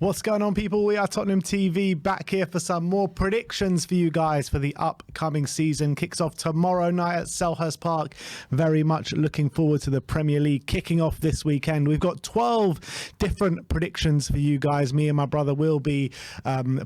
What's going on, people? We are Tottenham TV, back here for some more predictions for you guys for the upcoming season. Kicks off tomorrow night at Selhurst Park. Very much looking forward to the Premier League kicking off this weekend. We've got 12 different predictions for you guys. Me and my brother will be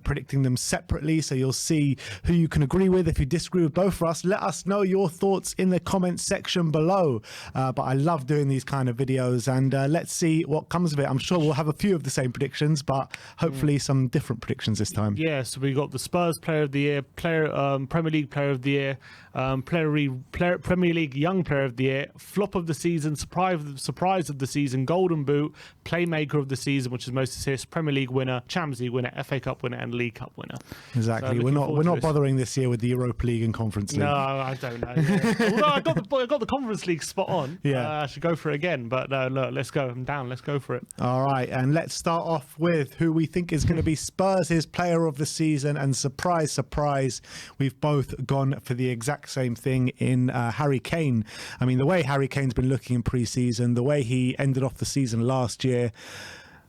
predicting them separately, so you'll see who you can agree with. If you disagree with both of us, let us know your thoughts in the comments section below. But I love doing these kind of videos, and let's see what comes of it. I'm sure we'll have a few of the same predictions, but hopefully some different predictions this time. Yeah, so we got the Spurs Player of the Year, Premier League Player of the Year, Premier League Young Player of the Year, Flop of the Season, Surprise of the Season, Golden Boot, Playmaker of the Season, which is most assists, Premier League winner, Champions League winner, FA Cup winner, and League Cup winner. Exactly. So we're not bothering this year with the Europa League and Conference League. No, I don't know. Although I got the Conference League spot on. Yeah, I should go for it again. But look, let's go. I'm down. Let's go for it. All right, and let's start off with who we think is going to be Spurs' Player of the Season. And surprise, surprise, we've both gone for the exact same thing in Harry Kane. I mean, the way Harry Kane's been looking in pre-season, the way he ended off the season last year,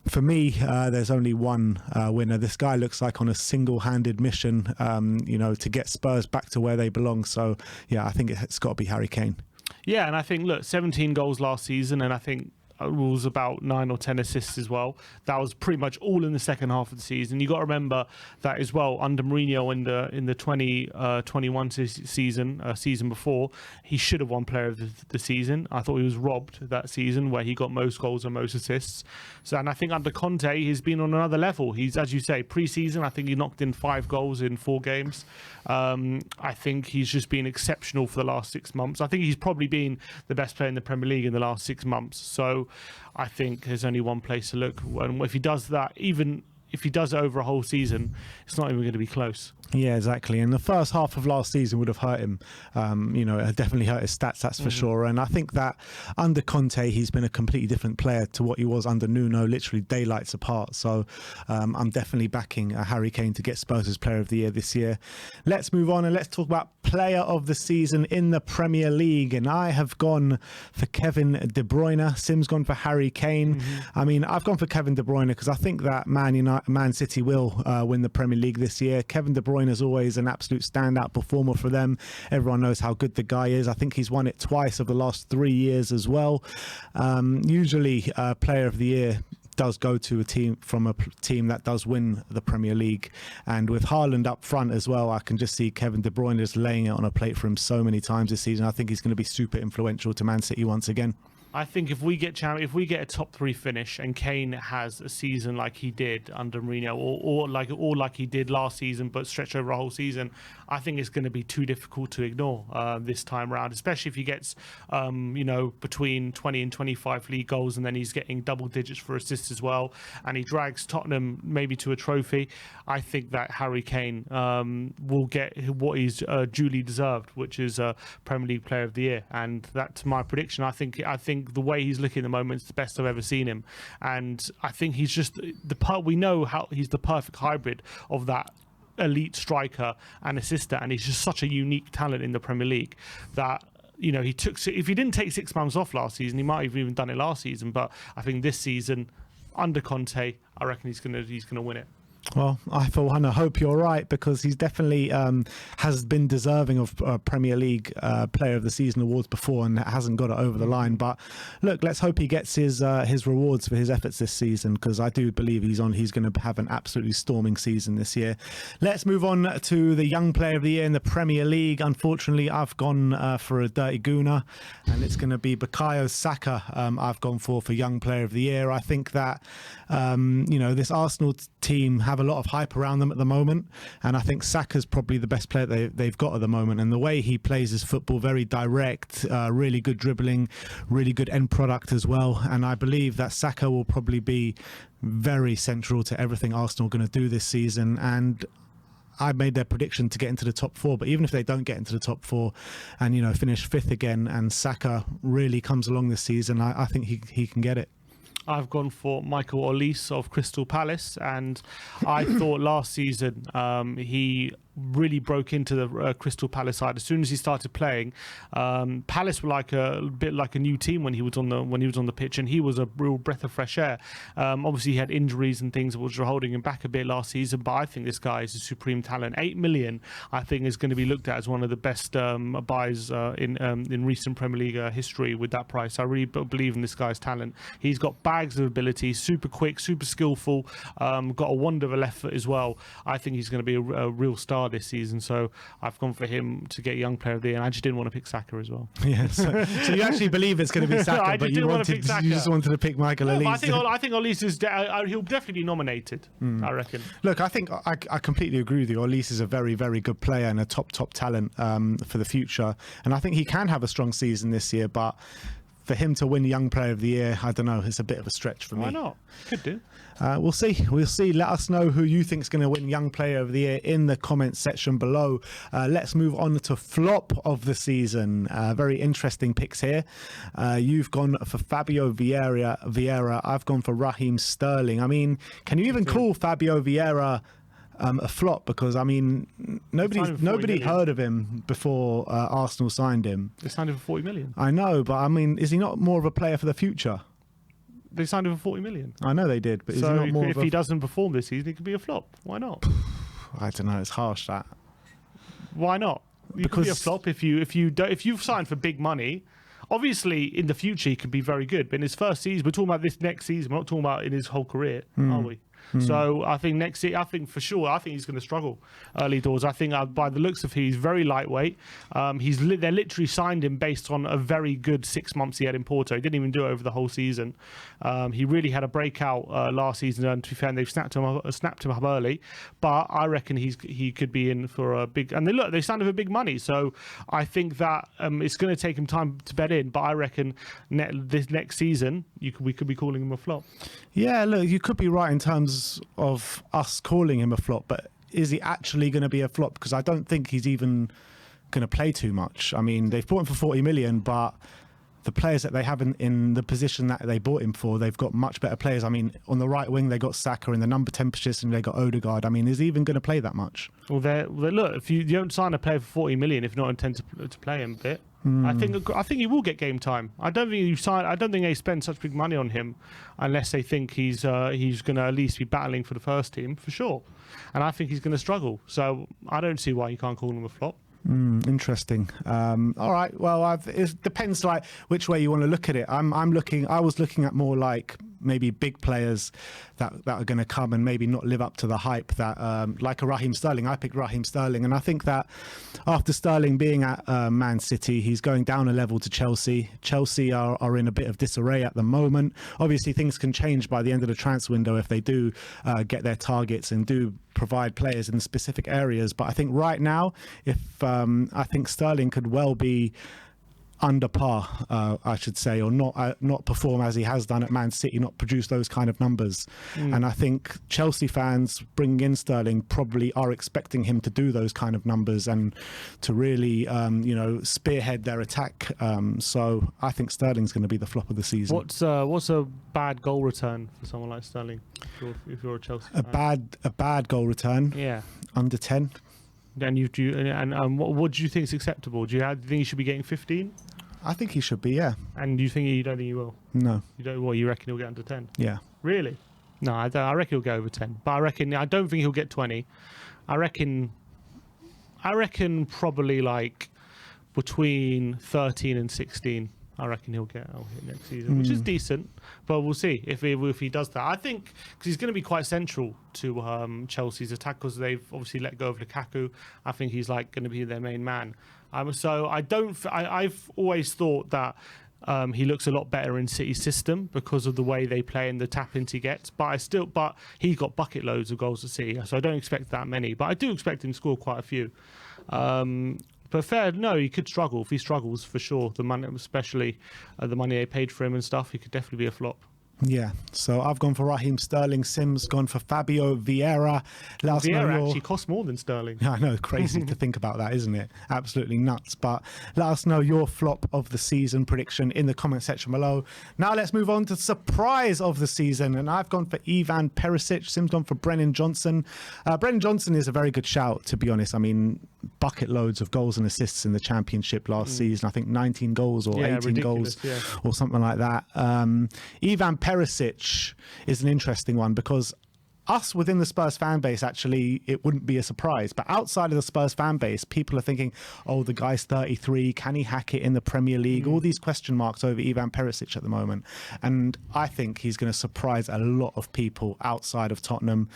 for me, there's only one winner. This guy looks like on a single-handed mission, to get Spurs back to where they belong. So, yeah, I think it's got to be Harry Kane. Yeah, and I think, look, 17 goals last season, and I think was about 9 or 10 assists as well. That was pretty much all in the second half of the season. You got to remember that as well. Under Mourinho in the 2021 season before, he should have won Player of the Season. I thought he was robbed that season where he got most goals and most assists. So, and I think under Conte, he's been on another level. He's, as you say, pre-season, I think he knocked in 5 goals in 4 games. I think he's just been exceptional for the last 6 months. I think he's probably been the best player in the Premier League in the last 6 months. So I think there's only one place to look. And if he does that, even if he does it over a whole season, it's not even going to be close. Yeah, exactly. And the first half of last season would have hurt him. It definitely hurt his stats, that's for sure. And I think that under Conte, he's been a completely different player to what he was under Nuno, literally daylights apart. So I'm definitely backing Harry Kane to get Spurs' Player of the Year this year. Let's move on and let's talk about Player of the Season in the Premier League. And I have gone for Kevin De Bruyne. Sim's gone for Harry Kane. I mean, I've gone for Kevin De Bruyne because I think that Man City will win the Premier League this year. Kevin De Bruyne is always an absolute standout performer for them. Everyone knows how good the guy is. I think he's won it twice over the last 3 years as well. Usually Player of the Year does go to a team that does win the Premier League, and with Haaland up front as well, I can just see Kevin De Bruyne just laying it on a plate for him so many times this season. I think he's going to be super influential to Man City once again. I think if we get a top 3 finish and Kane has a season like he did under Mourinho, or like he did last season, but stretched over a whole season, I think it's going to be too difficult to ignore this time around. Especially if he gets, between 20 and 25 league goals, and then he's getting double digits for assists as well, and he drags Tottenham maybe to a trophy. I think that Harry Kane will get what he's duly deserved, which is a Premier League Player of the Year, and that's my prediction. I think the way he's looking at the moment is the best I've ever seen him, and I think he's just we know how he's the perfect hybrid of that elite striker and assister, and he's just such a unique talent in the Premier League that if he didn't take 6 months off last season, he might have even done it last season. But I think this season under Conte, I reckon he's gonna win it. Well, I for one hope you're right, because he's definitely has been deserving of Premier League Player of the Season awards before and hasn't got it over the line. But look, let's hope he gets his rewards for his efforts this season, because I do believe he's going to have an absolutely storming season this year. Let's move on to the Young Player of the Year in the Premier League. Unfortunately, I've gone for a dirty gooner, and it's going to be Bukayo Saka. I've gone for Young Player of the Year. I think that this Arsenal team have a lot of hype around them at the moment, and I think Saka's probably the best player they've got at the moment, and the way he plays his football, very direct, really good dribbling, really good end product as well, and I believe that Saka will probably be very central to everything Arsenal are going to do this season. And I made their prediction to get into the top 4, but even if they don't get into the top 4 and finish 5th again, and Saka really comes along this season, I think he can get it. I've gone for Michael Olise of Crystal Palace, and I thought last season he really broke into the Crystal Palace side. As soon as he started playing, Palace were like a bit like a new team when he was on the pitch, and he was a real breath of fresh air. Obviously, he had injuries and things which were holding him back a bit last season, but I think this guy is a supreme talent. 8 million, I think, is going to be looked at as one of the best buys in recent Premier League history with that price. I really believe in this guy's talent. He's got bags of ability, super quick, super skillful, got a wonder of a left foot as well. I think he's going to be a real star this season, so I've gone for him to get Young Player of the Year, and I just didn't want to pick Saka as well. Yeah, so you actually believe it's going to be Saka, but you just wanted to pick Michael Olise. I think Olise is he'll definitely be nominated. I reckon. Look, I think I completely agree with you. Olise is a very, very good player and a top talent for the future, and I think he can have a strong season this year, but for him to win Young Player of the Year, I don't know, it's a bit of a stretch for me. Why not? Could do. We'll see. Let us know who you think is going to win Young Player of the Year in the comments section below. Let's move on to flop of the season. Very interesting picks here. You've gone for Fabio Vieira. I've gone for Raheem Sterling. I mean, can you even call Fabio Vieira a flop? Because I mean, nobody heard of him before Arsenal signed him. They signed him for 40 million. I know, but I mean, is he not more of a player for the future? They signed him for 40 million. I know they did, but is he so not more if he doesn't perform this season, it could be a flop. Why not? I don't know. It's harsh, that. Why not? You could be a flop if you've signed for big money. Obviously, in the future, he could be very good. But in his first season, we're talking about this next season. We're not talking about in his whole career, are we? So I think next year, I think he's going to struggle early doors. I think by the looks of him, he's very lightweight. They literally signed him based on a very good 6 months he had in Porto. He didn't even do it over the whole season. He really had a breakout last season, and to be fair, they've snapped him up early. But I reckon he could be in for a big. And they signed him for big money. So I think that it's going to take him time to bed in. But I reckon this next season we could be calling him a flop. Yeah, look, you could be right in terms of us calling him a flop, but is he actually going to be a flop? Because I don't think he's even going to play too much. I mean, they've bought him for 40 million, but the players that they have in the position that they bought him for, they've got much better players. I mean, on the right wing, they got Saka. In the number 10 position, they got Odegaard. I mean, is he even going to play that much? Well, look, if you don't sign a player for 40 million, if you not intend to play him a bit, I think he will get game time. I don't think they spend such big money on him unless they think he's going to at least be battling for the first team for sure. And I think he's going to struggle. So I don't see why you can't call him a flop. Interesting. All right. Well, it depends like which way you want to look at it. I was looking at more like maybe big players that are going to come and maybe not live up to the hype that like a Raheem Sterling. I picked Raheem Sterling, and I think that after Sterling being at Man City, he's going down a level to Chelsea. Chelsea are in a bit of disarray at the moment. Obviously, things can change by the end of the transfer window if they do get their targets and do provide players in specific areas. But I think right now, I think Sterling could well be under par, I should say, or not perform as he has done at Man City, not produce those kind of numbers. And I think Chelsea fans bringing in Sterling probably are expecting him to do those kind of numbers and to really, spearhead their attack. So I think Sterling's going to be the flop of the season. What's a bad goal return for someone like Sterling? If you're a Chelsea fan? A bad goal return. Yeah, under 10. And what do you think is acceptable? Do you think he should be getting 15? I think he should be, yeah. And you don't think he will? No. You don't? What, you reckon he'll get under 10? Yeah. Really? No, I reckon he'll go over 10. But I don't think he'll get 20. I reckon probably like between 13 and 16. I reckon he'll hit next season, which is decent, but we'll see if he does that. I think because he's going to be quite central to Chelsea's attack because they've obviously let go of Lukaku. I think he's like going to be their main man. So I've always thought that he looks a lot better in City's system because of the way they play and the tap-ins he gets. But he's got bucket loads of goals at City, so I don't expect that many. But I do expect him to score quite a few. But he could struggle. If he struggles, for sure, the money, especially the money they paid for him and stuff, he could definitely be a flop. Yeah, so I've gone for Raheem Sterling. Sim's gone for Fabio Vieira. Vieira actually costs more than Sterling. I know, crazy to think about that, isn't it? Absolutely nuts. But let us know your flop of the season prediction in the comment section below. Now let's move on to surprise of the season. And I've gone for Ivan Perisic. Sim's gone for Brennan Johnson. Brennan Johnson is a very good shout, to be honest. I mean, bucket loads of goals and assists in the Championship last season. I think 19 goals or 18 goals or something like that. Ivan Perisic is an interesting one because us within the Spurs fan base, actually, it wouldn't be a surprise. But outside of the Spurs fan base, people are thinking, oh, the guy's 33. Can he hack it in the Premier League? All these question marks over Ivan Perisic at the moment. And I think he's going to surprise a lot of people outside of Tottenham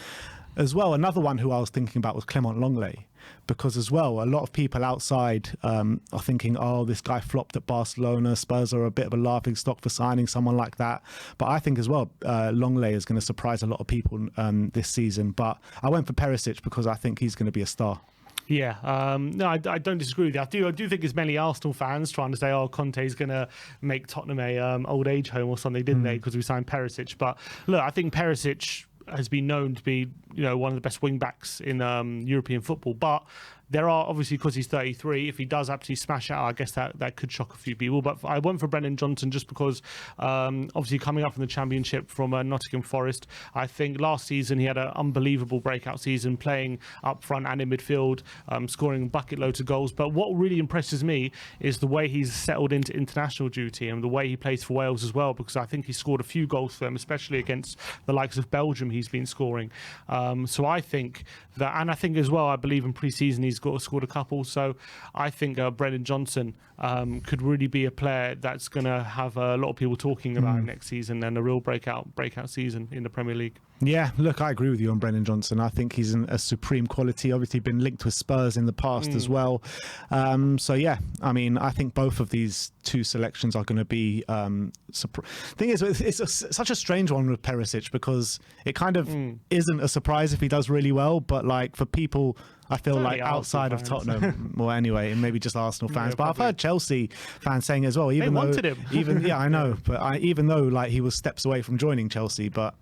as well. Another one who I was thinking about was Clement Longley. Because as well, a lot of people outside are thinking, oh, this guy flopped at Barcelona. Spurs are a bit of a laughing stock for signing someone like that. But I think as well, Longley is going to surprise a lot of people this season. But I went for Perisic because I think he's going to be a star. Yeah, no, I don't disagree with you. I do think there's many Arsenal fans trying to say, oh, Conte's going to make Tottenham a old age home or something, didn't they? Because we signed Perisic. But look, I think Perisic has been known to be, one of the best wing backs in European football. But there are, obviously, because he's 33, if he does absolutely smash out, I guess that could shock a few people. But I went for Brennan Johnson just because, obviously, coming up from the Championship from Nottingham Forest, I think last season he had an unbelievable breakout season, playing up front and in midfield, scoring bucket loads of goals. But what really impresses me is the way he's settled into international duty and the way he plays for Wales as well, because I think he scored a few goals for them, especially against the likes of Belgium he's been scoring. So I think that, and I think as well, I believe in pre-season he's scored a couple. So I think Brennan Johnson could really be a player that's going to have a lot of people talking about next season and a real breakout season in the Premier League. Yeah, look, I agree with you on Brennan Johnson. I think he's a supreme quality. Obviously been linked with Spurs in the past as well. So yeah, I mean, I think both of these two selections are going to be thing is, it's such a strange one with Perisic because it kind of isn't a surprise if he does really well, but like for people, I feel like outside of Tottenham, well, anyway, and maybe just Arsenal fans, but I've heard Chelsea fans saying as well, even they though wanted him. I know, but even though like he was steps away from joining Chelsea, but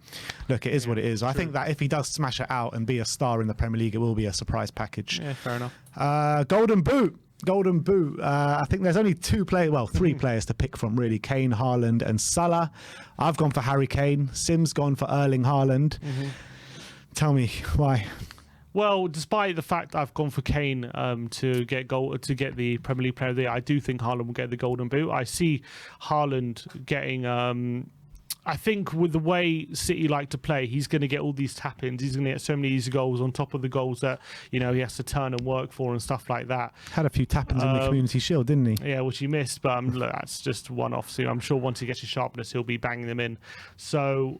look, it is what it is. I think that if he does smash it out and be a star in the Premier League, it will be a surprise package. Yeah, fair enough. Golden Boot. I think there's only three players to pick from, really. Kane, Haaland and Salah. I've gone for Harry Kane. Sim's gone for Erling Haaland. Tell me why. Well, despite the fact I've gone for Kane to get the Premier League Player of the Year, I do think Haaland will get the Golden Boot. I see Haaland getting. I think with the way City like to play, he's going to get all these tap-ins. He's going to get so many easy goals on top of the goals that he has to turn and work for and stuff like that. Had a few tap-ins in the Community Shield, didn't he? Yeah, which he missed, but look, that's just one-off. So I'm sure once he gets his sharpness, he'll be banging them in. So.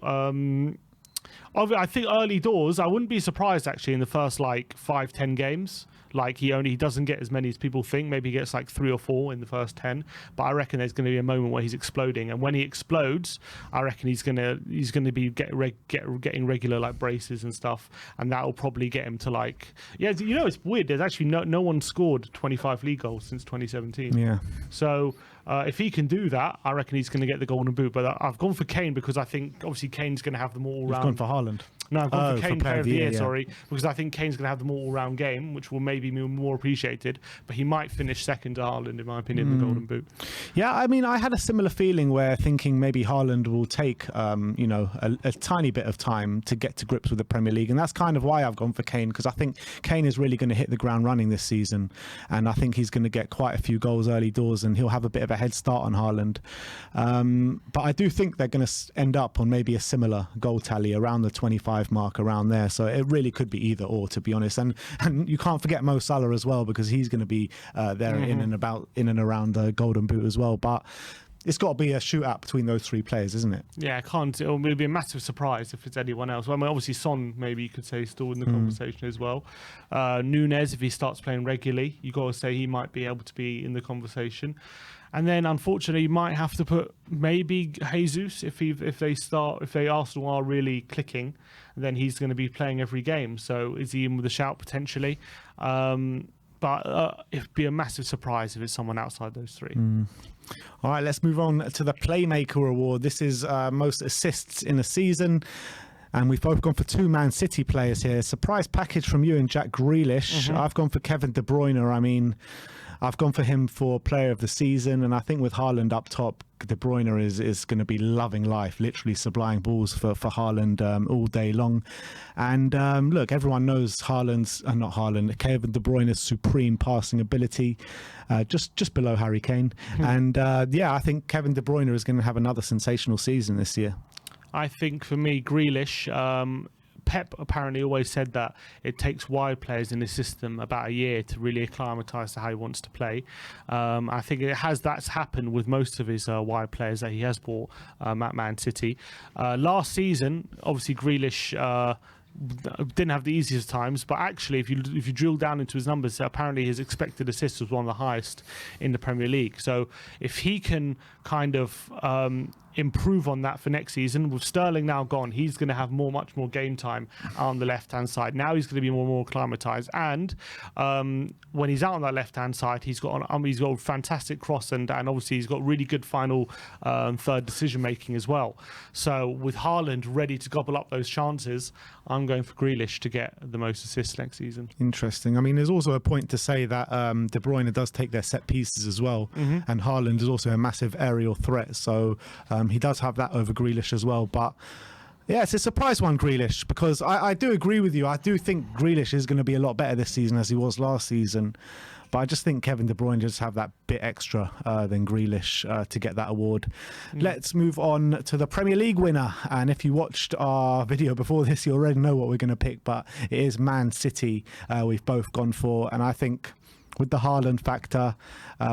I think early doors, I wouldn't be surprised actually in the first 5-10 games. Like he doesn't get as many as people think. Maybe he gets 3 or 4 in the first 10. But I reckon there's going to be a moment where he's exploding, and when he explodes, I reckon he's going to be getting regular braces and stuff, and that will probably get him to it's weird. There's actually no one scored 25 league goals since 2017. Yeah. So. If he can do that, I reckon he's going to get the Golden Boot. But I've gone for Kane because I think obviously Kane's going to have them all round. You've gone for Haaland. No, I've gone for Kane Player of the Year, sorry, because I think Kane's going to have them all round game, which will maybe be more appreciated. But he might finish second to Haaland, in my opinion, the Golden Boot. Yeah, I mean, I had a similar feeling where thinking maybe Haaland will take, a tiny bit of time to get to grips with the Premier League, and that's kind of why I've gone for Kane, because I think Kane is really going to hit the ground running this season, and I think he's going to get quite a few goals early doors, and he'll have a bit of a head start on Haaland. But I do think they're going to end up on maybe a similar goal tally around the 25 mark, around there. So it really could be either or, to be honest. And you can't forget Mo Salah as well, because he's going to be there in and around the Golden Boot as well. But it's got to be a shootout between those three players, isn't it? Yeah, it'll be a massive surprise if it's anyone else. Well, I mean, obviously Son, maybe you could say, still in the conversation as well. Nunez, if he starts playing regularly, you got to say he might be able to be in the conversation. And then, unfortunately, you might have to put maybe Jesus if Arsenal are really clicking, then he's going to be playing every game. So is he in with a shout potentially? but it'd be a massive surprise if it's someone outside those three. All right, let's move on to the Playmaker Award. This is most assists in a season. And we've both gone for 2 Man City players here. Surprise package from you and Jack Grealish. I've gone for Kevin De Bruyne. I mean, I've gone for him for player of the season. And I think with Haaland up top, De Bruyne is going to be loving life, literally supplying balls for Haaland all day long. And look, everyone knows Kevin De Bruyne's supreme passing ability, just below Harry Kane. And I think Kevin De Bruyne is going to have another sensational season this year. I think for me, Grealish, Pep apparently always said that it takes wide players in his system about a year to really acclimatise to how he wants to play. I think that's happened with most of his wide players that he has bought at Man City. Last season, obviously Grealish didn't have the easiest times, but actually if you drill down into his numbers, apparently his expected assists was one of the highest in the Premier League. So if he can kind of improve on that for next season, with Sterling now gone, he's going to have much more game time on the left hand side. Now he's going to be more acclimatized, and when he's out on that left hand side, he's got a fantastic cross, and obviously he's got really good final third decision making as well. So with Haaland ready to gobble up those chances, I'm going for Grealish to get the most assists next season. Interesting. I mean, there's also a point to say that De Bruyne does take their set pieces as well, and Haaland is also a massive aerial threat, so he does have that over Grealish as well. But yeah, it's a surprise one, Grealish, because I do agree with you. I do think Grealish is going to be a lot better this season as he was last season. But I just think Kevin De Bruyne just have that bit extra than Grealish to get that award. Let's move on to the Premier League winner. And if you watched our video before this, you already know what we're going to pick. But it is Man City we've both gone for. And I think with the Haaland factor,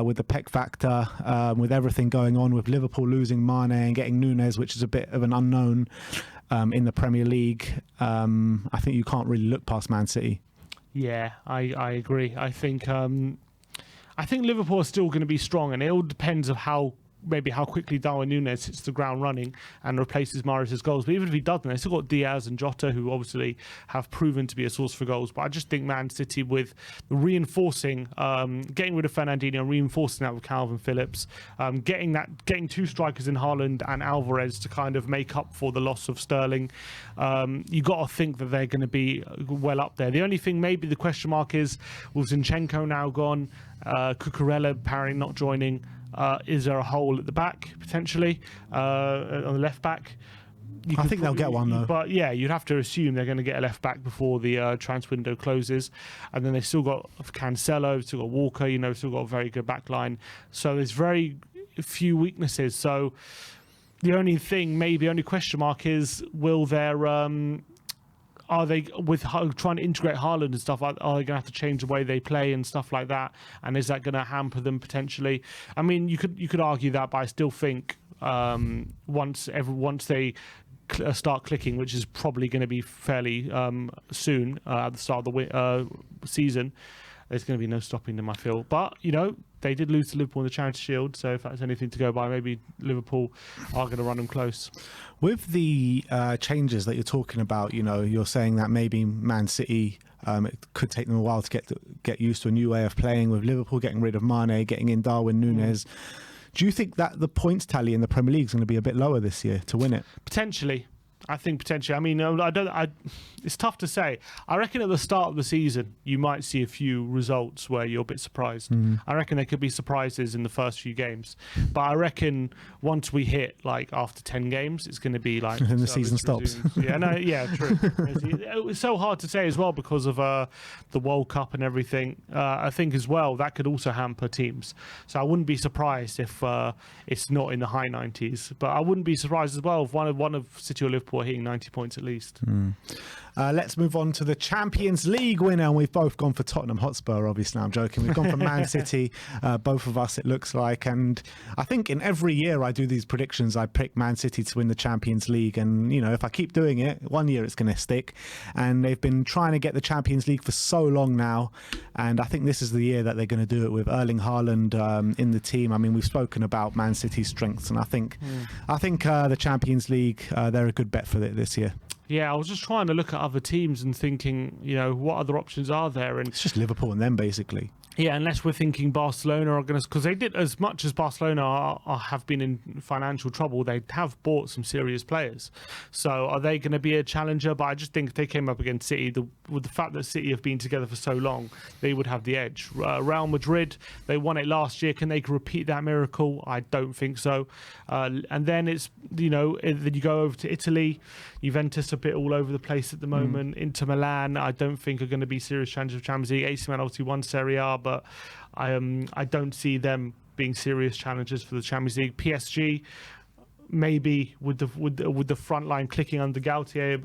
with the Peck factor, with everything going on, with Liverpool losing Mane and getting Núñez, which is a bit of an unknown in the Premier League, I think you can't really look past Man City. Yeah, I agree. I think Liverpool are still going to be strong, and it all depends on how quickly Darwin Núñez hits the ground running and replaces Mahrez's goals. But even if he doesn't, they've still got Diaz and Jota, who obviously have proven to be a source for goals. But I just think Man City, with reinforcing, getting rid of Fernandinho, reinforcing that with Calvin Phillips, getting 2 strikers in Haaland and Alvarez to kind of make up for the loss of Sterling, you got to think that they're going to be well up there. The only thing, maybe the question mark is, with Zinchenko now gone, Cucurella apparently not joining, is there a hole at the back potentially on the left back? I think they'll get one though. But yeah, you'd have to assume they're going to get a left back before the transfer window closes, and then they've still got Cancelo, still got Walker, still got a very good back line. So there's very few weaknesses. So the only question mark is, will there are they, with trying to integrate Haaland and stuff, are they going to have to change the way they play and stuff like that? And is that going to hamper them potentially? I mean, you could argue that, but I still think once they start clicking, which is probably going to be fairly soon at the start of the season, there's going to be no stopping them, I feel. But they did lose to Liverpool in the Charity Shield, so if that's anything to go by, maybe Liverpool are going to run them close. With the changes that you're talking about, you're saying that maybe Man City, it could take them a while to get used to a new way of playing, with Liverpool getting rid of Mane, getting in Darwin Núñez. Do you think that the points tally in the Premier League is going to be a bit lower this year to win it? Potentially. I think potentially. I mean, it's tough to say. I reckon at the start of the season, you might see a few results where you're a bit surprised. I reckon there could be surprises in the first few games. But I reckon once we hit, after 10 games, it's going to be like... and the season stops. Yeah, true. It was so hard to say as well because of the World Cup and everything. I think as well, that could also hamper teams. So I wouldn't be surprised if it's not in the high 90s. But I wouldn't be surprised as well if one of City or Liverpool hitting 90 points at least. Let's move on to the Champions League winner, and we've both gone for Tottenham Hotspur. Obviously, I'm joking. We've gone for Man City, both of us, it looks like. And I think in every year I do these predictions, I pick Man City to win the Champions League. And, if I keep doing it, one year it's going to stick. And they've been trying to get the Champions League for so long now. And I think this is the year that they're going to do it with Erling Haaland in the team. I mean, we've spoken about Man City's strengths, and I think the Champions League, they're a good bet for it this year. Yeah, I was just trying to look at other teams and thinking, what other options are there? And It's just Liverpool and them, basically. yeah, unless we're thinking Barcelona are going to, because they did, as much as Barcelona have been in financial trouble, they have bought some serious players. So are they going to be a challenger? But I just think if they came up against City, with the fact that City have been together for so long, they would have the edge. Real Madrid, they won it last year. Can they repeat that miracle? I don't think so. And then it's, then you go over to Italy, Juventus a bit all over the place at the moment. Inter Milan, I don't think are going to be serious challengers of Champions League. AC Milan obviously won Serie A, but I don't see them being serious challengers for the Champions League. PSG, maybe with the front line clicking under Gautier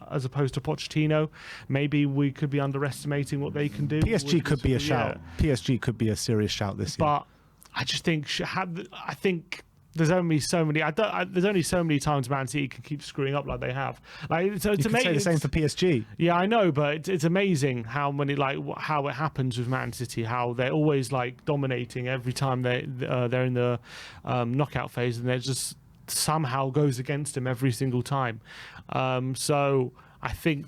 as opposed to Pochettino, maybe we could be underestimating what they can do. PSG could be a shout. PSG could be a serious shout this year. But I just think there's only so many. There's only so many times Man City can keep screwing up like they have. It's you could amazing. say the same for PSG. Yeah, I know, but it's amazing how it happens with Man City. How they're always dominating every time they're in the knockout phase, and they just somehow goes against them every single time. So I think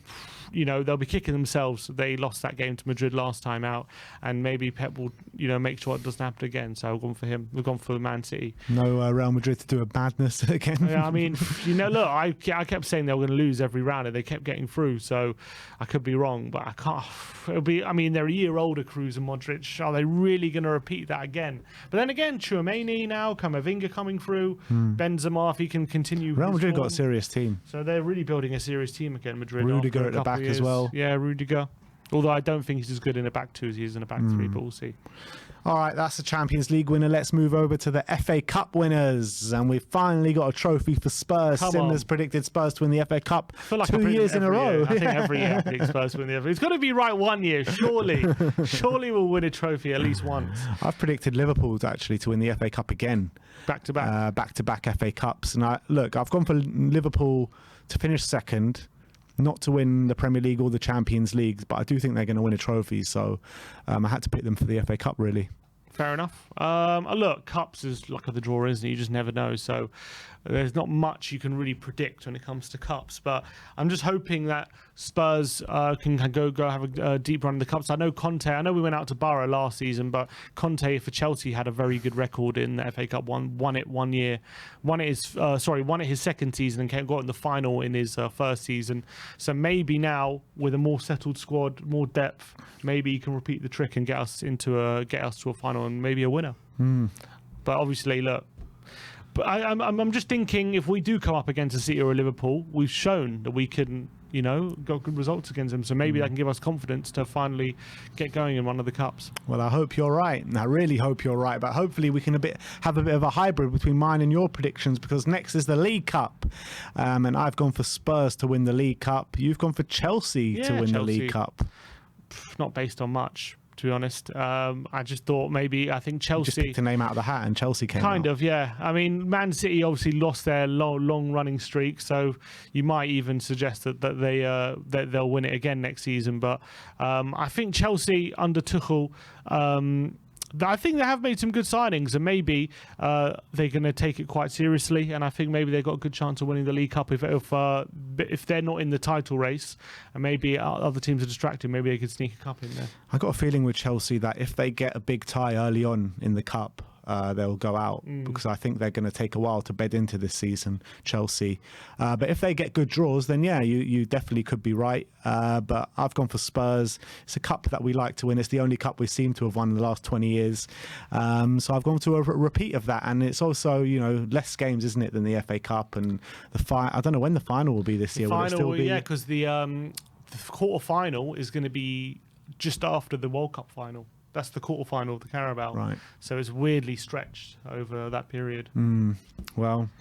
they'll be kicking themselves. They lost that game to Madrid last time out, and maybe Pep will make sure it doesn't happen again. So I've gone for him. We've gone for Man City. No Real Madrid to do a madness again. Yeah, I mean, look, I kept saying they were going to lose every round, and they kept getting through. So I could be wrong, but I can't. They're a year older, Kroos and Modric. Are they really going to repeat that again? But then again, Tchouaméni now, Camavinga coming through, Benzema, if he can continue. Real Madrid got a serious team. So they're really building a serious team again, Madrid. Rudiger at the back as well. Yeah, Rudiger. Although I don't think he's as good in a back two as he is in a back three, but we'll see. All right, that's the Champions League winner. Let's move over to the FA Cup winners. And we've finally got a trophy for Spurs. Simler's predicted Spurs to win the FA Cup 2 years in a row. I think every year I predict Spurs to win the FA. It's got to be right one year, surely. Surely we'll win a trophy at least once. I've predicted Liverpool actually to win the FA Cup again. Back to back. Back-to-back FA Cups. And I've gone for Liverpool to finish second. Not to win the Premier League or the Champions League, but I do think they're going to win a trophy. So I had to pick them for the FA Cup, really. Fair enough. Look, Cups is luck of the draw, isn't it? You just never know. So there's not much you can really predict when it comes to Cups. But I'm just hoping that Spurs can go have a deep run in the Cups. I know we went out to Borough last season, but Conte for Chelsea had a very good record in the FA Cup. Won it 1 year. Won it his second season and got in the final in his first season. So maybe now with a more settled squad, more depth, maybe he can repeat the trick and get us to a final and maybe a winner. But obviously, look. But I'm just thinking, if we do come up against a City or a Liverpool, we've shown that we can, got good results against them. So maybe that can give us confidence to finally get going in one of the cups. Well, I hope you're right. I really hope you're right. But hopefully we can have a bit of a hybrid between mine and your predictions, because next is the League Cup. And I've gone for Spurs to win the League Cup. You've gone for Chelsea to win the League Cup. Not based on much, to be honest. I just thought I think Chelsea... You just picked a name out of the hat and Chelsea came out. Kind of, yeah. I mean, Man City obviously lost their long running streak, so you might even suggest that they'll win it again next season. But I think Chelsea under Tuchel... I think they have made some good signings, and maybe they're going to take it quite seriously. And I think maybe they've got a good chance of winning the League Cup if they're not in the title race, and maybe other teams are distracted. Maybe they could sneak a cup in there. I got a feeling with Chelsea that if they get a big tie early on in the cup, they'll go out, because I think they're going to take a while to bed into this season, Chelsea. But if they get good draws, then yeah, you definitely could be right. But I've gone for Spurs. It's a cup that we like to win. It's the only cup we seem to have won in the last 20 years. So I've gone to a repeat of that. And it's also, less games, isn't it, than the FA Cup? And I don't know when the final will be this year. Will it still be? Yeah, because the quarter-final is going to be just after the World Cup final. That's the quarterfinal of the Carabao. Right. So it's weirdly stretched over that period. Well,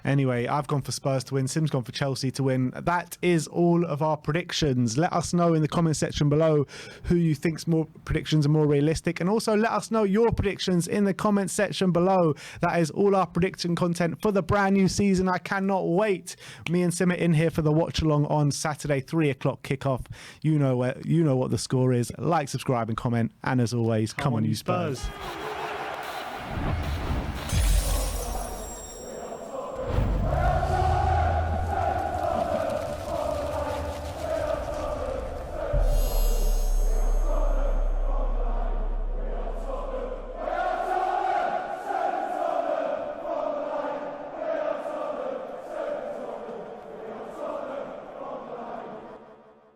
anyway, I've gone for Spurs to win. Sim's gone for Chelsea to win. That is all of our predictions. Let us know in the comment section below who you think's predictions are more realistic. And also let us know your predictions in the comment section below. That is all our prediction content for the brand new season. I cannot wait. Me and Sim are in here for the watch along on Saturday, 3 o'clock kickoff. You know what the score is. Like, subscribe and comment. And as always, come on you Spurs.